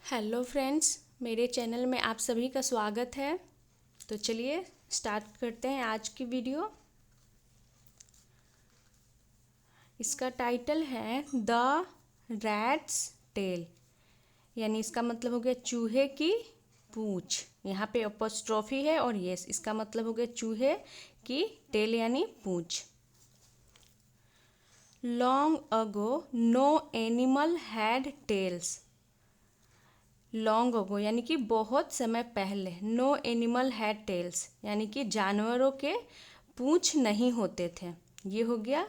Hello friends, मेरे channel में आप सभी का स्वागत है। तो चलिए स्टार्ट करते हैं आज की वीडियो। इसका टाइटल है द रैट्स टेल, यानी इसका मतलब हो गया चूहे की पूंछ। यहाँ पे अपोस्ट्रोफी है और यस, इसका मतलब हो गया चूहे की टेल यानी पूंछ। Long ago no animal had tails. Long ago यानी कि बहुत समय पहले, नो एनिमल हैड टेल्स यानी कि जानवरों के पूंछ नहीं होते थे। ये हो गया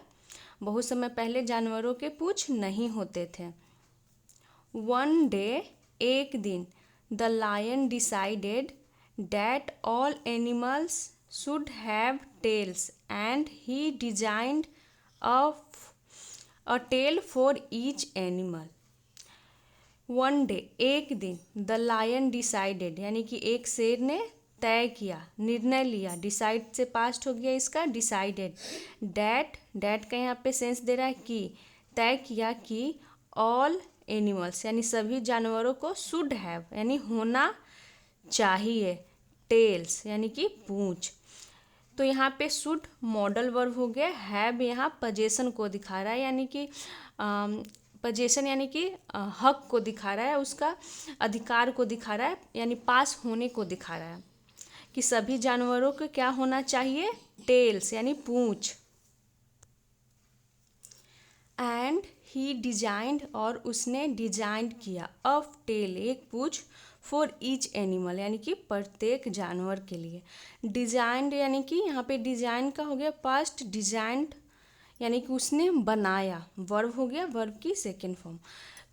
बहुत समय पहले जानवरों के पूंछ नहीं होते थे। वन डे, एक दिन, the lion decided that all animals should have tails and he designed a tail for each animal. One day, एक दिन, द लायन डिसाइडेड यानी कि एक शेर ने तय किया, निर्णय लिया। डिसाइड से पास्ट हो गया इसका डिसाइडेड। डैट का यहाँ पे सेंस दे रहा है कि, तय किया कि ऑल एनिमल्स यानी सभी जानवरों को शुड हैव यानी होना चाहिए, टेल्स यानी कि पूंछ। तो यहाँ पे शुड मॉडल वर्ब हो गया, हैव यहाँ पजेशन को दिखा रहा है, यानी कि पजेशन यानी कि हक को दिखा रहा है, उसका अधिकार को दिखा रहा है, यानी पास होने को दिखा रहा है कि सभी जानवरों को क्या होना चाहिए, टेल्स यानी पूंछ। एंड ही डिजाइंड और उसने डिजाइन किया, ऑफ टेल एक पूंछ, फॉर ईच एनिमल यानी कि प्रत्येक जानवर के लिए। डिजाइंड यानी कि यहाँ पे डिजाइन का हो गया पास्ट, डिजाइंड यानी कि उसने बनाया, वर्ब हो गया, वर्ब की सेकेंड फॉर्म।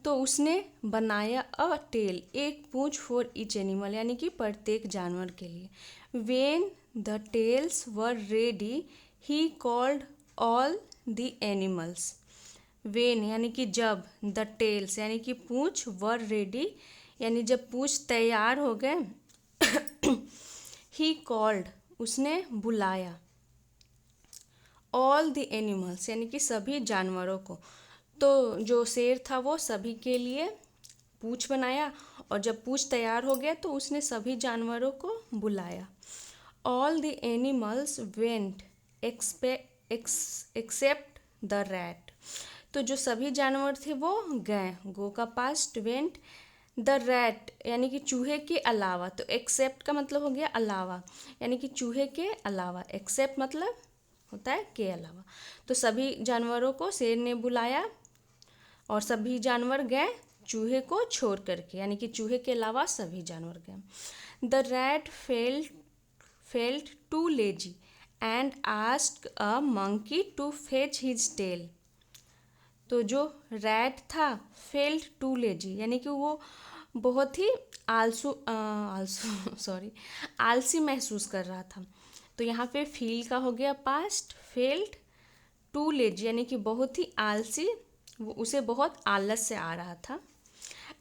तो उसने बनाया अ टेल एक पूंछ, फॉर ईच एनिमल यानी कि प्रत्येक जानवर के लिए। When the tails were ready he called all the animals. When यानी कि जब, द टेल्स यानी कि पूंछ, वर रेडी यानी जब पूंछ तैयार हो गए, ही कॉल्ड उसने बुलाया, ऑल द एनिमल्स यानी कि सभी जानवरों को। तो जो शेर था वो सभी के लिए पूंछ बनाया, और जब पूंछ तैयार हो गया तो उसने सभी जानवरों को बुलाया। All the animals went except the rat. तो जो सभी जानवर थे वो गए, गो का पास्ट, वेंट, द रैट यानी कि चूहे के अलावा। तो एक्सेप्ट का मतलब हो गया अलावा, यानी कि चूहे के अलावा। एक्सेप्ट मतलब होता है के अलावा। तो सभी जानवरों को शेर ने बुलाया और सभी जानवर गए चूहे को छोड़ करके, यानी कि चूहे के अलावा सभी जानवर गए। The rat felt too lazy and asked a monkey to fetch his tail. तो जो रैट था, फेल्ट टू लेजी यानी कि वो बहुत ही आलसी महसूस कर रहा था। तो यहाँ पे फील का हो गया पास्ट, फेल्ट टू लेजी यानी कि बहुत ही आलसी, वो उसे बहुत आलस से आ रहा था।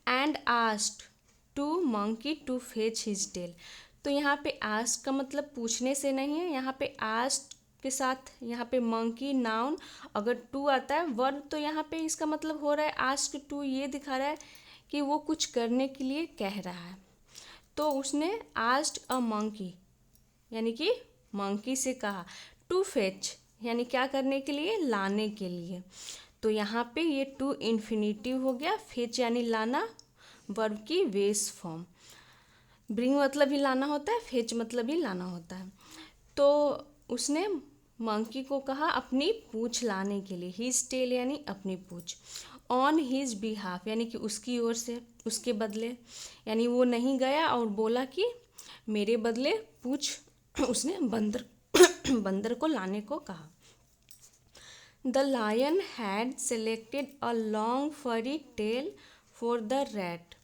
And asked to monkey to fetch his tail. तो यहाँ पे आस्क का मतलब पूछने से नहीं है, यहाँ पे आस्क के साथ यहाँ पे मंकी नाउन, अगर टू आता है वर्ब तो यहाँ पे इसका मतलब हो रहा है आस्क टू, ये दिखा रहा है कि वो कुछ करने के लिए कह रहा है। तो उसने आस्क्ड अ मंकी यानी कि मंकी से कहा, टू फेच यानी क्या करने के लिए, लाने के लिए। तो यहाँ पे ये टू इन्फिनिटिव हो गया, फेच यानी लाना, वर्ब की बेस फॉर्म। ब्रिंग मतलब ही लाना होता है, फेच मतलब ही लाना होता है। तो उसने मंकी को कहा अपनी पूंछ लाने के लिए, हिज टेल यानी अपनी पूंछ। ऑन हिज बिहाफ यानी कि उसकी ओर से, उसके बदले, यानी वो नहीं गया और बोला कि मेरे बदले पूंछ, उसने बंदर बंदर को लाने को कहा। The lion had selected a long furry tail for the rat.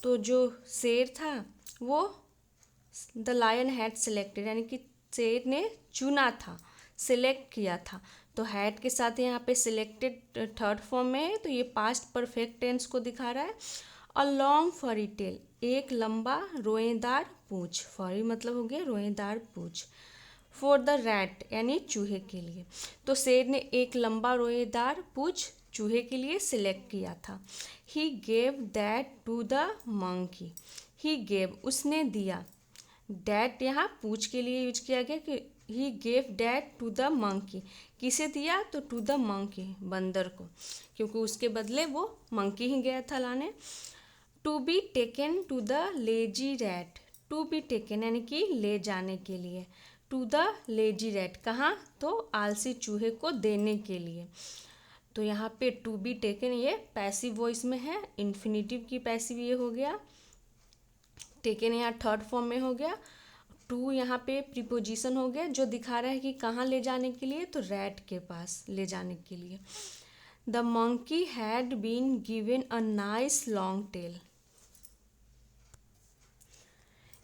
तो जो शेर था वो, द लायन हैड सेलेक्टेड यानी कि शेर ने चुना था, सिलेक्ट किया था। तो हैड के साथ यहाँ पे सिलेक्टेड थर्ड फॉर्म में है, तो ये पास्ट परफेक्ट टेंस को दिखा रहा है। अ लॉन्ग फरी टेल एक लंबा रोएदार पूंछ, फरी मतलब हो गया रोएदार पूंछ, फॉर द रैट यानी चूहे के लिए। तो शेर ने एक लंबा रोएदार पूंछ चूहे के लिए सिलेक्ट किया था। He gave that to the monkey. He gave उसने दिया, डैट यहाँ पूछ के लिए यूज किया गया कि he gave that to the monkey. किसे दिया? तो टू द मंकी, बंदर को, क्योंकि उसके बदले वो मंकी ही गया था लाने। To be taken to the lazy rat. To be taken यानी कि ले जाने के लिए, टू द लेजी रैट कहाँ? तो आलसी चूहे को देने के लिए। तो यहाँ पे टू बी टेकन ये पैसिव वॉइस में है, इन्फिनिटिव की पैसिव ये हो गया, टेकन यहाँ थर्ड फॉर्म में हो गया, टू यहाँ पे प्रीपोजिशन हो गया जो दिखा रहा है कि कहाँ ले जाने के लिए, तो रैट के पास ले जाने के लिए। The monkey had been given a nice long tail,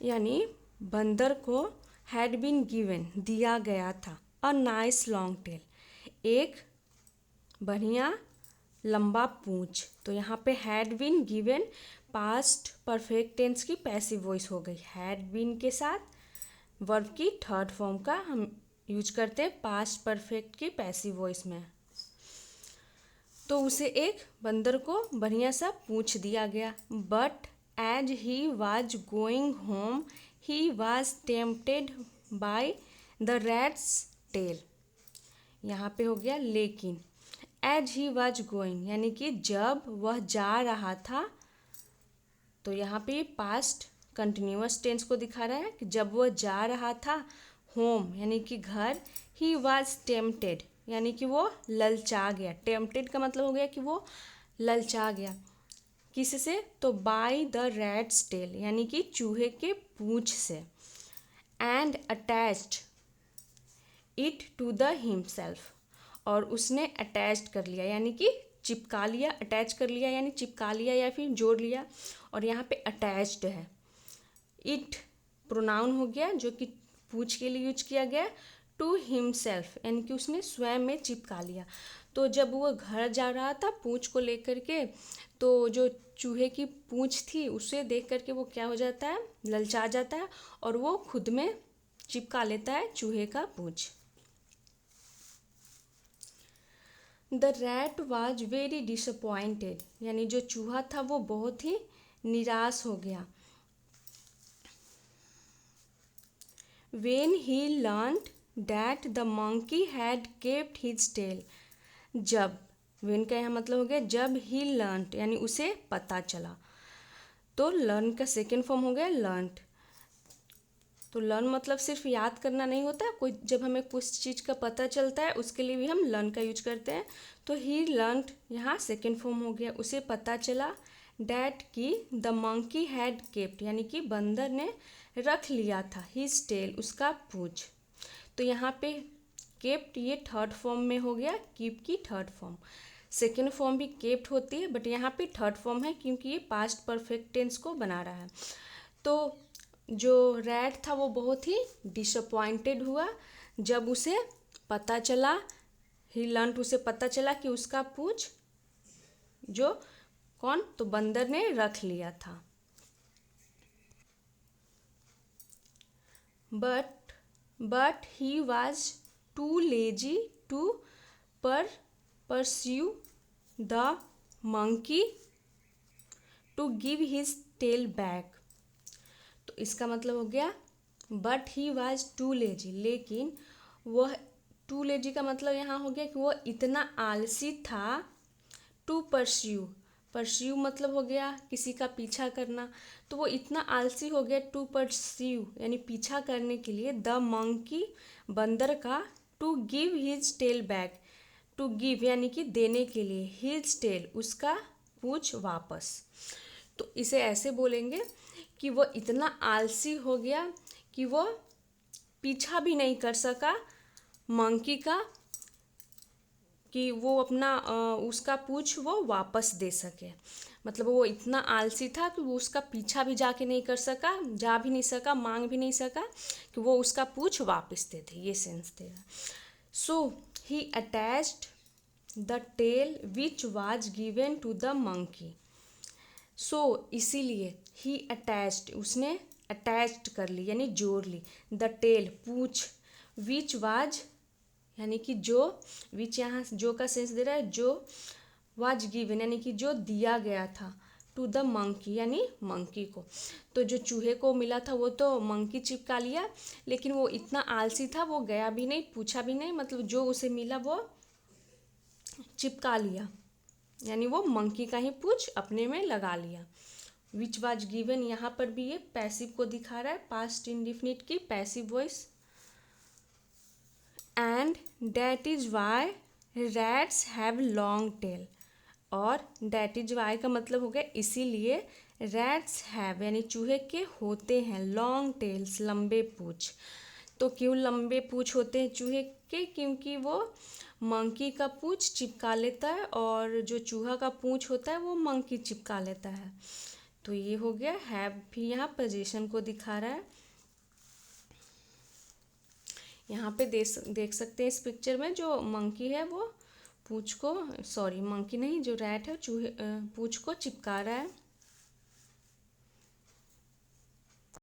यानी बंदर को हैड बीन गिवन दिया गया था, अ नाइस लॉन्ग टेल एक बढ़िया लंबा पूंछ। तो यहाँ पे had been given past perfect tense की पैसिव वॉइस हो गई। हैड बीन के साथ वर्ब की थर्ड फॉर्म का हम यूज करते हैं पास्ट परफेक्ट की पैसिव वॉइस में। तो उसे एक बंदर को बढ़िया सा पूछ दिया गया। But as he was going home he was tempted by the rat's tail. यहाँ पे हो गया लेकिन, एज ही वाज गोइंग यानी कि जब वह जा रहा था, तो यहाँ पे पास्ट कंटिन्यूअस टेंस को दिखा रहा है कि जब वह जा रहा था होम यानी कि घर, ही वाज टेम्पटेड यानी कि वो ललचा गया। टेम्पटेड का मतलब हो गया कि वो ललचा गया, किससे? तो बाय द रैट्स टेल यानी कि चूहे के पूंछ से। And attached it to the himself, और उसने अटैच्ड कर लिया यानी कि चिपका लिया, अटैच कर लिया यानी चिपका लिया या फिर जोड़ लिया, और यहाँ पे अटैच्ड है। इट प्रोनाउन हो गया जो कि पूछ के लिए यूज किया गया, टू हिमसेल्फ यानी कि उसने स्वयं में चिपका लिया। तो जब वो घर जा रहा था पूंछ को लेकर के, तो जो चूहे की पूंछ थी उसे देख करके वो क्या हो जाता है? ललचा जाता है और वो खुद में चिपका लेता है चूहे का पूंछ। The rat was very disappointed यानी जो चूहा था वो बहुत ही निराश हो गया। When he learned that the monkey had kept his tail, जब, when का यहाँ मतलब हो गया जब, he learned यानी उसे पता चला, तो learn का सेकेंड फॉर्म हो गया learned। तो लर्न मतलब सिर्फ याद करना नहीं होता, कोई जब हमें कुछ चीज़ का पता चलता है उसके लिए भी हम लर्न का यूज करते हैं। तो ही लर्नड यहाँ सेकेंड फॉर्म हो गया, उसे पता चला डैट कि द मंकी हैड केप्ट यानी कि बंदर ने रख लिया था हिज टेल उसका पूंछ। तो यहाँ पे केप्ट ये थर्ड फॉर्म में हो गया, कीप की थर्ड फॉर्म। सेकेंड फॉर्म भी केप्ट होती है बट यहाँ पे थर्ड फॉर्म है क्योंकि ये पास्ट परफेक्ट टेंस को बना रहा है। तो जो रैट था वो बहुत ही डिसअपॉइंटेड हुआ जब उसे पता चला, ही लर्न, उसे पता चला कि उसका पूंछ जो कौन, तो बंदर ने रख लिया था। But he was too lazy to pursue the monkey to give his tail back. तो इसका मतलब हो गया but he was too lazy, लेकिन वह, टू लेजी का मतलब यहाँ हो गया कि वह इतना आलसी था, टू परस्यू मतलब हो गया किसी का पीछा करना, तो वो इतना आलसी हो गया टू परस्यू यानी पीछा करने के लिए, द मंकी बंदर का, to give his tail back, to give यानी कि देने के लिए, हिज टेल उसका पूंछ वापस। तो इसे ऐसे बोलेंगे कि वो इतना आलसी हो गया कि वो पीछा भी नहीं कर सका मंकी का कि वो अपना उसका पूंछ वो वापस दे सके। मतलब वो इतना आलसी था कि वो उसका पीछा भी जाके नहीं कर सका, जा भी नहीं सका, मांग भी नहीं सका कि वो उसका पूंछ वापस दे दे, ये सेंस देगा। So he attached the tail which was given to the monkey. So इसीलिए ही अटैच्ड उसने अटैच्ड कर ली यानी जोड़ ली, the tell Poonch, which was यानी कि जो, विच यहाँ जो का सेंस दे रहा है जो, वाज गिवन यानी कि जो दिया गया था, टू द मंकी यानी मंकी को। तो जो चूहे को मिला था वो तो मंकी चिपका लिया, लेकिन वो इतना आलसी था वो गया भी नहीं, पूछा भी नहीं, मतलब जो उसे मिला वो चिपका लिया, यानी वो मंकी का ही पूछ अपने में लगा लिया। विच वाज गिवन यहाँ पर भी ये पैसिव को दिखा रहा है, पास्ट इंडिफिनिट की passive voice. And that is why rats have long tail, और दैट इज वाई का मतलब हो गया इसीलिए, रैट्स हैव यानी चूहे के होते हैं लॉन्ग टेल्स लंबे पूछ। तो क्यों लंबे पूछ होते हैं चूहे के? क्योंकि वो मंकी का पूछ चिपका लेता है, और जो चूहा का पूछ होता है वो मंकी चिपका लेता है। तो ये हो गया, हैव भी यहाँ पोजीशन को दिखा रहा है। यहाँ पे देख सकते हैं इस पिक्चर में जो मंकी है वो पूछ को, सॉरी मंकी नहीं, जो रैट है चूहे पूछ को चिपका रहा है।